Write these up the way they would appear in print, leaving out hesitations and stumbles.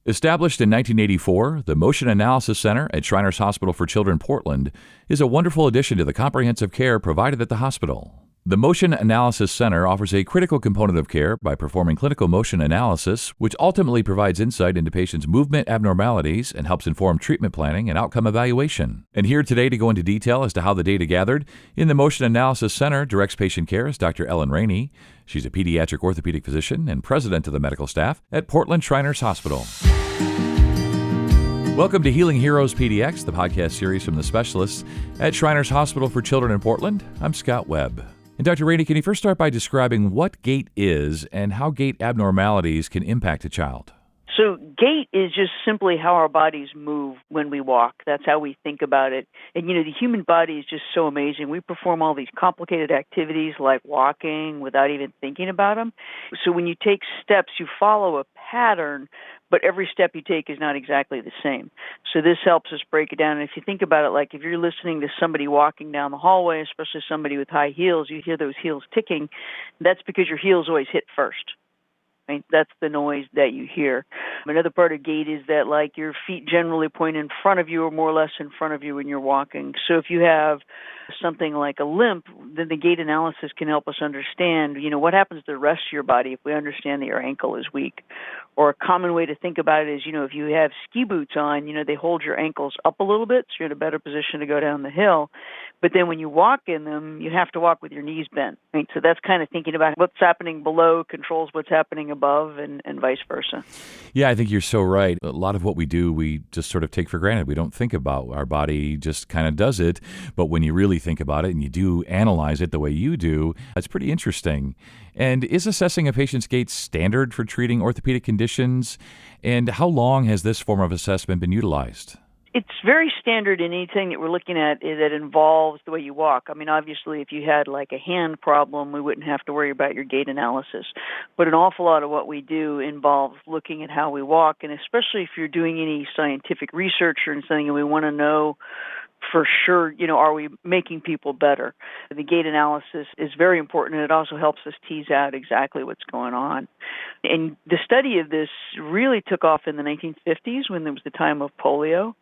Established in 1984, the Motion Analysis Center at Shriners Hospital for Children, Portland, is a wonderful addition to the comprehensive care provided at the hospital. The Motion Analysis Center offers a critical component of care by performing clinical motion analysis, which ultimately provides insight into patients' movement abnormalities and helps inform treatment planning and outcome evaluation. And here today to go into detail as to how the data gathered in the Motion Analysis Center directs patient care is Dr. Ellen Rainey. She's a pediatric orthopedic physician and president of the medical staff at Portland Shriners Hospital. Welcome to Healing Heroes PDX, the podcast series from the specialists at Shriners Hospital for Children in Portland. I'm Scott Webb. And Dr. Rainey, can you first start by describing what gait is and how gait abnormalities can impact a child? So gait is just simply how our bodies move when we walk. That's how we think about it. And, the human body is just so amazing. We perform all these complicated activities like walking without even thinking about them. So when you take steps, you follow a pattern, but every step you take is not exactly the same. So this helps us break it down. And if you think about it, like if you're listening to somebody walking down the hallway, especially somebody with high heels, you hear those heels ticking. That's because your heels always hit first. Right? That's the noise that you hear. Another part of gait is that like your feet generally point in front of you or more or less in front of you when you're walking. So if you have something like a limp, then the gait analysis can help us understand, what happens to the rest of your body if we understand that your ankle is weak. Or a common way to think about it is, if you have ski boots on, they hold your ankles up a little bit, so you're in a better position to go down the hill. But then when you walk in them, you have to walk with your knees bent. Right? So that's kind of thinking about what's happening below controls what's happening above and vice versa. Yeah, I think you're so right. A lot of what we do, we just sort of take for granted. We don't think about. Our body just kind of does it. But when you really think about it and you do analyze it the way you do, it's pretty interesting. And is assessing a patient's gait standard for treating orthopedic conditions? And how long has this form of assessment been utilized? It's very standard in anything that we're looking at that involves the way you walk. I mean, obviously, if you had like a hand problem, we wouldn't have to worry about your gait analysis. But an awful lot of what we do involves looking at how we walk, and especially if you're doing any scientific research or something and we want to know for sure, are we making people better? The gait analysis is very important, and it also helps us tease out exactly what's going on. And the study of this really took off in the 1950s when there was the time of polio.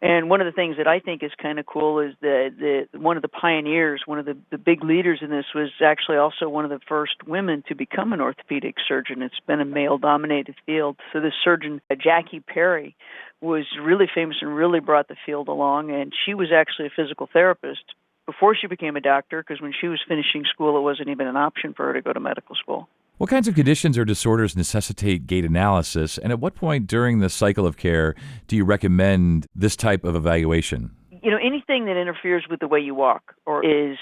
And one of the things that I think is kind of cool is that one of the pioneers, one of the big leaders in this was actually also one of the first women to become an orthopedic surgeon. It's been a male-dominated field. So this surgeon, Jackie Perry, was really famous and really brought the field along, and she was actually a physical therapist before she became a doctor, because when she was finishing school, it wasn't even an option for her to go to medical school. What kinds of conditions or disorders necessitate gait analysis, and at what point during the cycle of care do you recommend this type of evaluation? Anything that interferes with the way you walk or is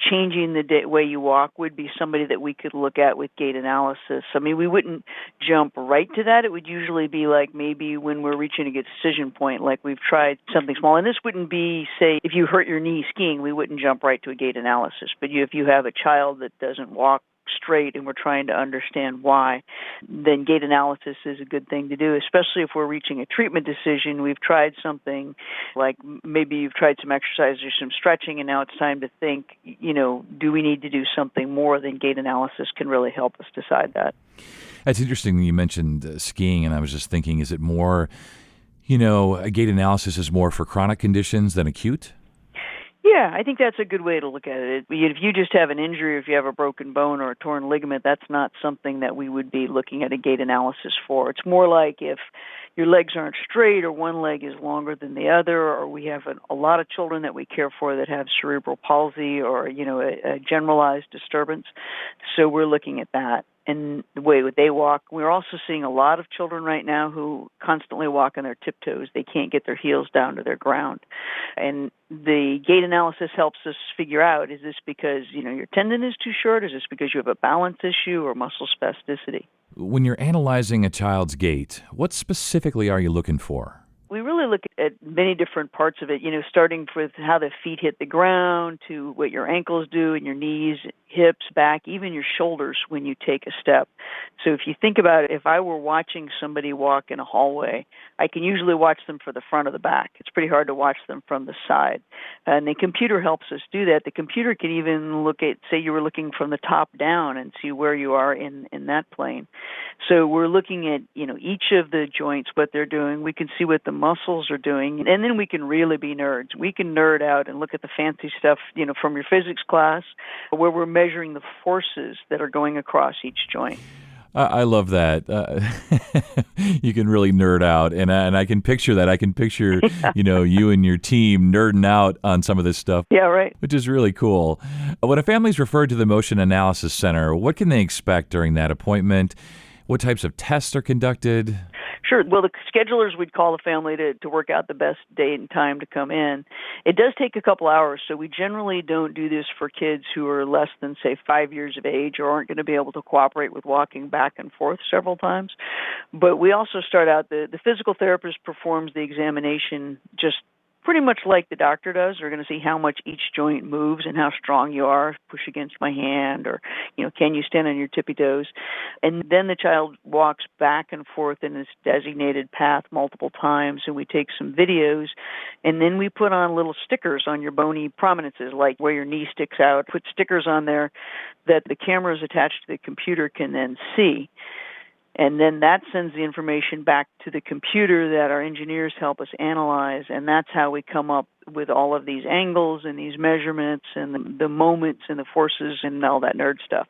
changing the way you walk would be somebody that we could look at with gait analysis. I mean, we wouldn't jump right to that. It would usually be like maybe when we're reaching a good decision point, like we've tried something small. And this wouldn't be, say, if you hurt your knee skiing, we wouldn't jump right to a gait analysis. But if you have a child that doesn't walk straight and we're trying to understand why, then gait analysis is a good thing to do, especially if we're reaching a treatment decision. We've tried something like maybe you've tried some exercise or some stretching, and now it's time to think, do we need to do something more? Then gait analysis can really help us decide that. That's interesting you mentioned skiing, and I was just thinking, is it more, a gait analysis is more for chronic conditions than acute? Yeah, I think that's a good way to look at it. If you just have an injury, or if you have a broken bone or a torn ligament, that's not something that we would be looking at a gait analysis for. It's more like if your legs aren't straight or one leg is longer than the other, or we have a lot of children that we care for that have cerebral palsy or, a generalized disturbance. So we're looking at that. And the way they walk. We're also seeing a lot of children right now who constantly walk on their tiptoes. They can't get their heels down to their ground. And the gait analysis helps us figure out, is this because, your tendon is too short? Is this because you have a balance issue or muscle spasticity? When you're analyzing a child's gait, what specifically are you looking for? We really look at many different parts of it, starting with how the feet hit the ground to what your ankles do and your knees hips, back, even your shoulders when you take a step. So if you think about it, if I were watching somebody walk in a hallway, I can usually watch them from the front or the back. It's pretty hard to watch them from the side. And the computer helps us do that. The computer can even look at, say you were looking from the top down and see where you are in that plane. So we're looking at, each of the joints, what they're doing. We can see what the muscles are doing. And then we can really be nerds. We can nerd out and look at the fancy stuff, from your physics class, where we're measuring the forces that are going across each joint. I love that. You can really nerd out, and I can picture that. I can picture, you and your team nerding out on some of this stuff. Yeah, right. Which is really cool. When a family's referred to the Motion Analysis Center, what can they expect during that appointment? What types of tests are conducted? Sure. Well, the schedulers would call the family to work out the best date and time to come in. It does take a couple hours, so we generally don't do this for kids who are less than, say, 5 years of age or aren't going to be able to cooperate with walking back and forth several times. But we also start out, the physical therapist performs the examination just pretty much like the doctor does. They're going to see how much each joint moves and how strong you are. Push against my hand, or, can you stand on your tippy toes? And then the child walks back and forth in this designated path multiple times, and we take some videos, and then we put on little stickers on your bony prominences, like where your knee sticks out. Put stickers on there that the cameras attached to the computer can then see. And then that sends the information back to the computer that our engineers help us analyze, and that's how we come up with all of these angles and these measurements and the moments and the forces and all that nerd stuff.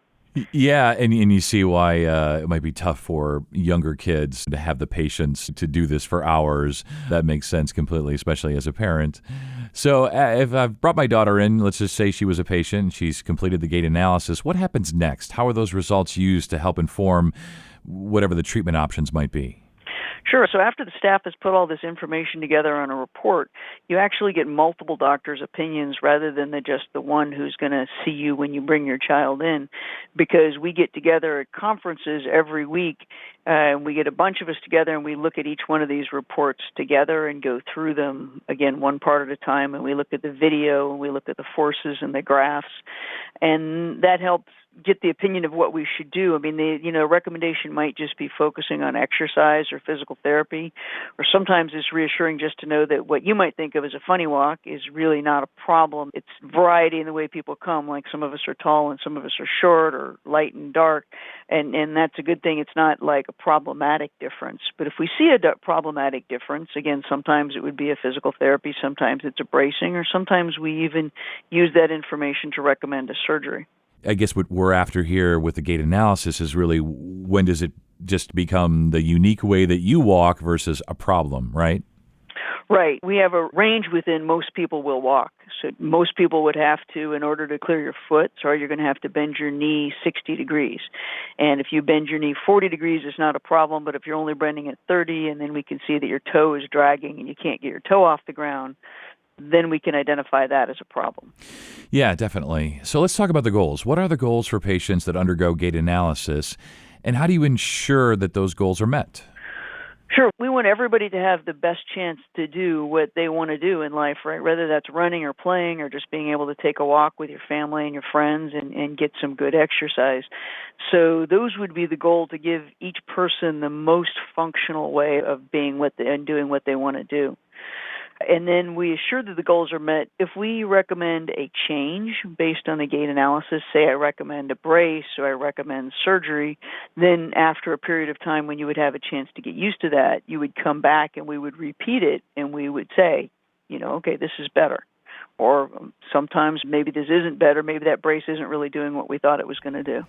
Yeah, and you see why it might be tough for younger kids to have the patience to do this for hours. That makes sense completely, especially as a parent. So if I've brought my daughter in, let's just say she was a patient and she's completed the gait analysis, what happens next? How are those results used to help inform whatever the treatment options might be? Sure. So after the staff has put all this information together on a report, you actually get multiple doctors' opinions rather than just the one who's going to see you when you bring your child in, because we get together at conferences every week, and we get a bunch of us together, and we look at each one of these reports together and go through them, again, one part at a time, and we look at the video, and we look at the forces and the graphs, and that helps get the opinion of what we should do. I mean, the recommendation might just be focusing on exercise or physical therapy, or sometimes it's reassuring just to know that what you might think of as a funny walk is really not a problem. It's variety in the way people come, like some of us are tall and some of us are short or light and dark, and that's a good thing. It's not like a problematic difference. But if we see a problematic difference, again, sometimes it would be a physical therapy, sometimes it's a bracing, or sometimes we even use that information to recommend a surgery. I guess what we're after here with the gait analysis is really, when does it just become the unique way that you walk versus a problem, right? Right. We have a range within most people will walk. So most people would have to, in order to clear your foot, you're going to have to bend your knee 60 degrees. And if you bend your knee 40 degrees, it's not a problem. But if you're only bending it 30, and then we can see that your toe is dragging and you can't get your toe off the ground, then we can identify that as a problem. Yeah, definitely. So let's talk about the goals. What are the goals for patients that undergo gait analysis, and how do you ensure that those goals are met? Sure. We want everybody to have the best chance to do what they want to do in life, right? Whether that's running or playing or just being able to take a walk with your family and your friends and get some good exercise. So those would be the goal, to give each person the most functional way of being and doing what they want to do. And then we assure that the goals are met. If we recommend a change based on the gait analysis, say I recommend a brace or I recommend surgery, then after a period of time when you would have a chance to get used to that, you would come back and we would repeat it and we would say, okay, this is better. Or sometimes maybe this isn't better. Maybe that brace isn't really doing what we thought it was going to do.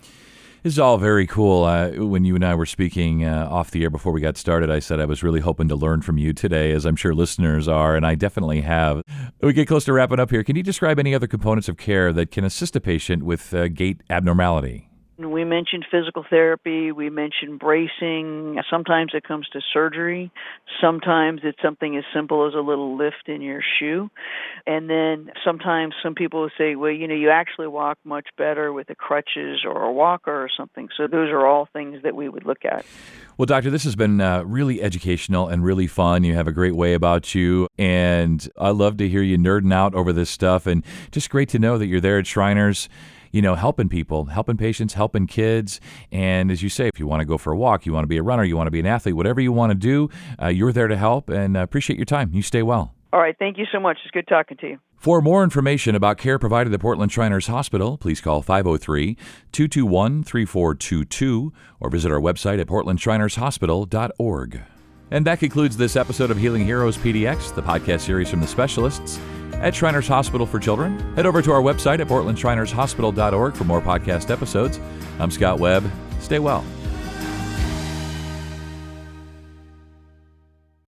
This is all very cool. When you and I were speaking off the air before we got started, I said I was really hoping to learn from you today, as I'm sure listeners are, and I definitely have. We get close to wrapping up here. Can you describe any other components of care that can assist a patient with gait abnormality? We mentioned physical therapy. We mentioned bracing. Sometimes it comes to surgery. Sometimes it's something as simple as a little lift in your shoe. And then sometimes some people will say, well, you actually walk much better with the crutches or a walker or something. So those are all things that we would look at. Well, Doctor, this has been really educational and really fun. You have a great way about you, and I love to hear you nerding out over this stuff, and just great to know that you're there at Shriners helping people, helping patients, helping kids. And as you say, if you want to go for a walk, you want to be a runner, you want to be an athlete, whatever you want to do, you're there to help, and appreciate your time. You stay well. All right. Thank you so much. It's good talking to you. For more information about care provided at Portland Shriners Hospital, please call 503-221-3422 or visit our website at portlandshrinershospital.org. And that concludes this episode of Healing Heroes PDX, the podcast series from the specialists at Shriners Hospital for Children. Head over to our website at portlandshrinershospital.org for more podcast episodes. I'm Scott Webb. Stay well.